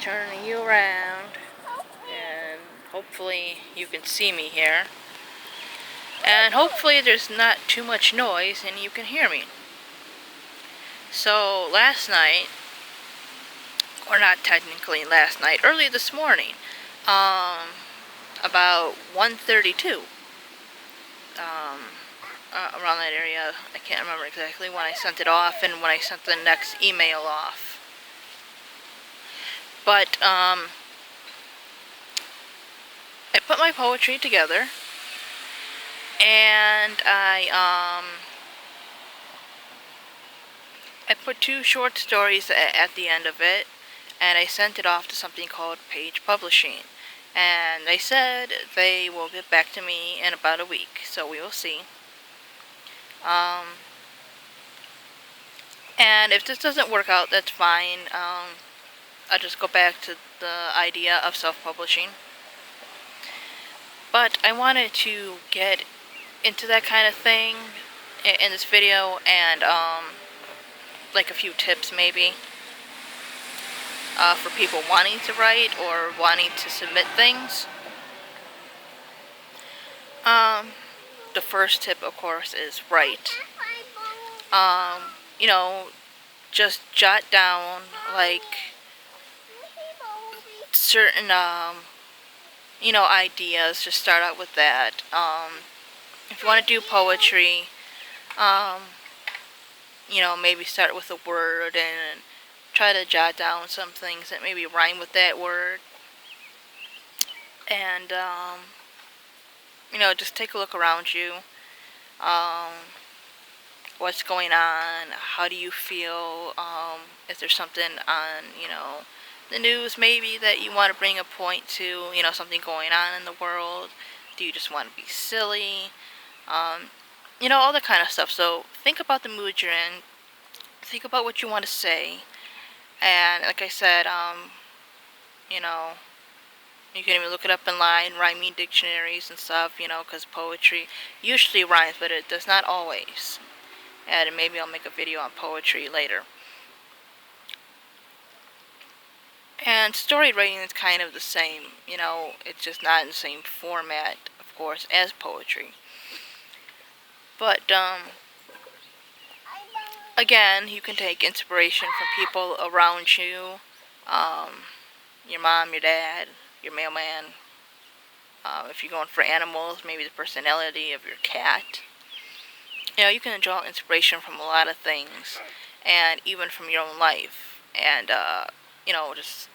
turning you around, and hopefully you can see me here. And hopefully there's not too much noise and you can hear me. So last night, or not technically last night, early this morning, about 1:32, around that area. I can't remember exactly when I sent it off and when I sent the next email off. But I put my poetry together, and I put 2 short stories at the end of it, and I sent it off to something called Page Publishing. And they said they will get back to me in about a week, so we will see. And if this doesn't work out, that's fine. I'll just go back to the idea of self-publishing. But I wanted to get into that kind of thing in this video, and like a few tips maybe for people wanting to write or wanting to submit things. The first tip, of course, is write. You know, just jot down like certain ideas. Just start out with that. If you want to do poetry, maybe start with a word and try to jot down some things that maybe rhyme with that word. And, just take a look around you. What's going on? How do you feel? Is there something on, the news maybe that you want to bring a point to? Something going on in the world? Do you just want to be silly? All that kind of stuff. So think about the mood you're in. Think about what you want to say. And like I said, you can even look it up online, rhyming dictionaries and stuff, because poetry usually rhymes, but it does not always. And maybe I'll make a video on poetry later. And story writing is kind of the same, it's just not in the same format, of course, as poetry. But, again, you can take inspiration from people around you, your mom, your dad, your mailman. If you're going for animals, maybe the personality of your cat. You can draw inspiration from a lot of things, and even from your own life, and, just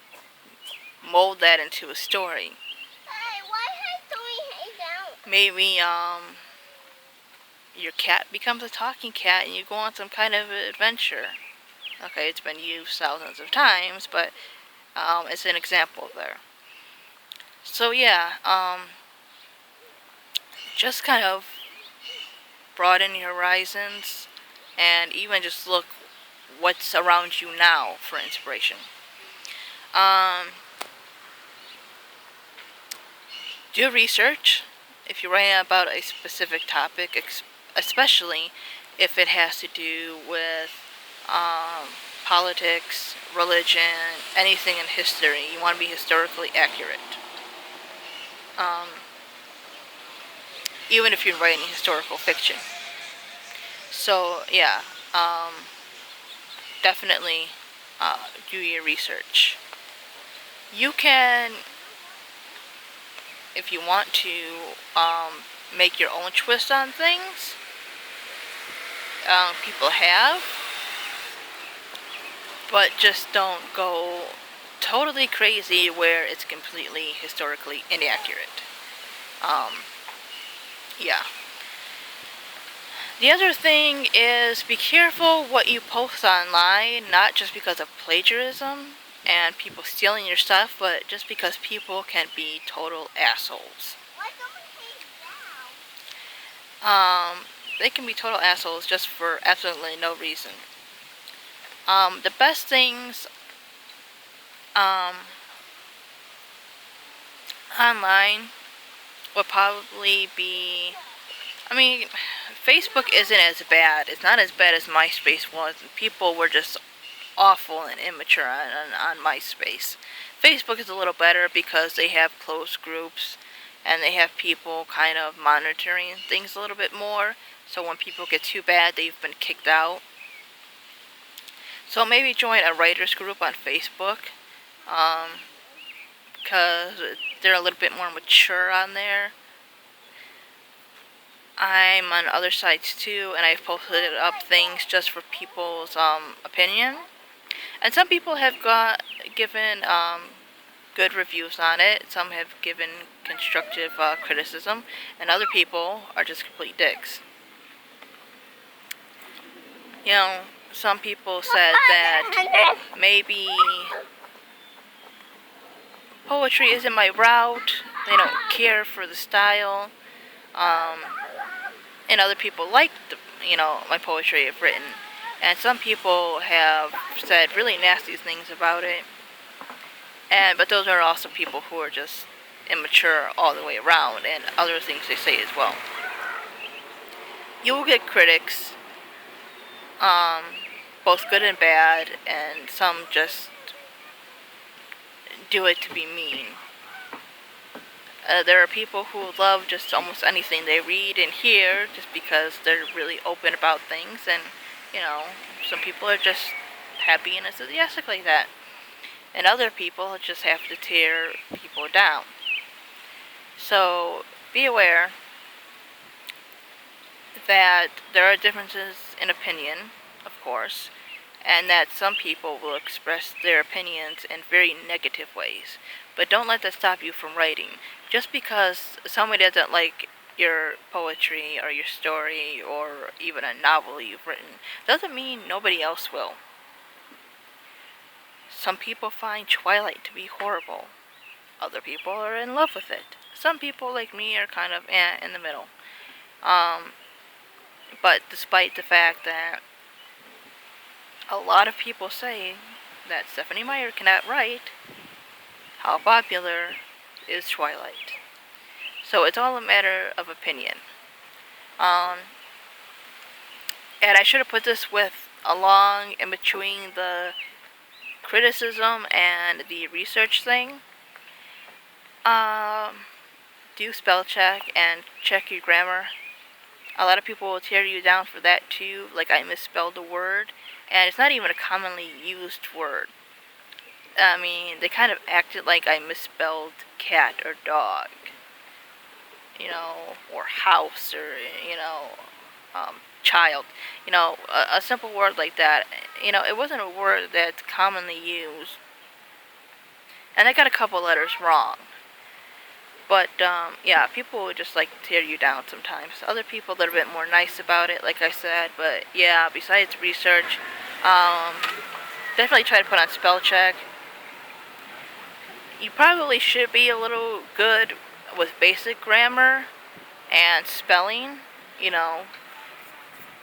mold that into a story. Maybe, your cat becomes a talking cat and you go on some kind of adventure. Okay, it's been used thousands of times, but it's an example there. So yeah, just kind of broaden your horizons, and even just look what's around you now for inspiration. Do research if you're writing about a specific topic, especially if it has to do with politics, religion, anything in history. You want to be historically accurate. Even if you're writing historical fiction. So, yeah, definitely do your research. You can, if you want to, make your own twist on things. People have, but just don't go totally crazy where it's completely historically inaccurate. Yeah. The other thing is, be careful what you post online, not just because of plagiarism and people stealing your stuff, but just because people can be total assholes. They can be total assholes just for absolutely no reason. The best things online would probably be, Facebook isn't as bad. It's not as bad as MySpace was. People were just awful and immature on MySpace. Facebook is a little better because they have closed groups and they have people kind of monitoring things a little bit more. So when people get too bad, they've been kicked out. So maybe join a writers group on Facebook, because they're a little bit more mature on there. I'm on other sites too, and I've posted up things just for people's opinion. And some people have given good reviews on it. Some have given constructive criticism, and other people are just complete dicks. You know, some people said that maybe poetry isn't my route. They don't care for the style. And other people like my poetry I've written. And some people have said really nasty things about it. But those are also people who are just immature all the way around, and other things they say as well. You will get critics, both good and bad, and some just do it to be mean. There are people who love just almost anything they read and hear just because they're really open about things, and some people are just happy and enthusiastic like that. And other people just have to tear people down. So be aware that there are differences in opinion, of course, and that some people will express their opinions in very negative ways. But don't let that stop you from writing. Just because somebody doesn't like your poetry or your story or even a novel you've written doesn't mean nobody else will. Some people find Twilight to be horrible. Other people are in love with it. Some people, like me, are kind of in the middle. But despite the fact that a lot of people say that Stephenie Meyer cannot write, how popular is Twilight? So it's all a matter of opinion. And I should have put this with along in between the criticism and the research thing. Do spell check and check your grammar. A lot of people will tear you down for that too, like I misspelled a word, and it's not even a commonly used word. I mean, they kind of acted like I misspelled cat or dog, or house, or, child. A simple word like that, it wasn't a word that's commonly used. And I got a couple letters wrong. But, yeah, people would just like to tear you down sometimes. Other people, a little bit more nice about it, like I said. But, yeah, besides research, definitely try to put on spell check. You probably should be a little good with basic grammar and spelling,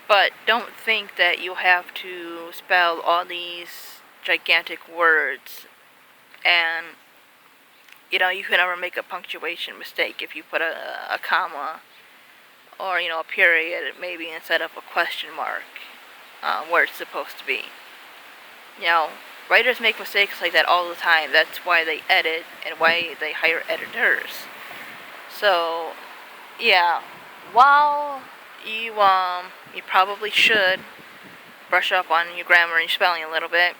but don't think that you have to spell all these gigantic words, and you can never make a punctuation mistake if you put a comma or a period maybe instead of a question mark where it's supposed to be. Writers make mistakes like that all the time. That's why they edit and why they hire editors. So, yeah, while you probably should brush up on your grammar and your spelling a little bit,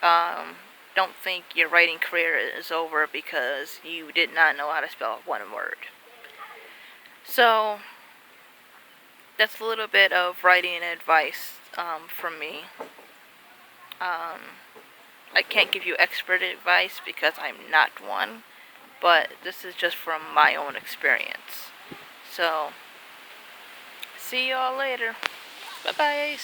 don't think your writing career is over because you did not know how to spell one word. So, that's a little bit of writing advice from me. I can't give you expert advice because I'm not one, but this is just from my own experience. So, see you all later. Bye-bye.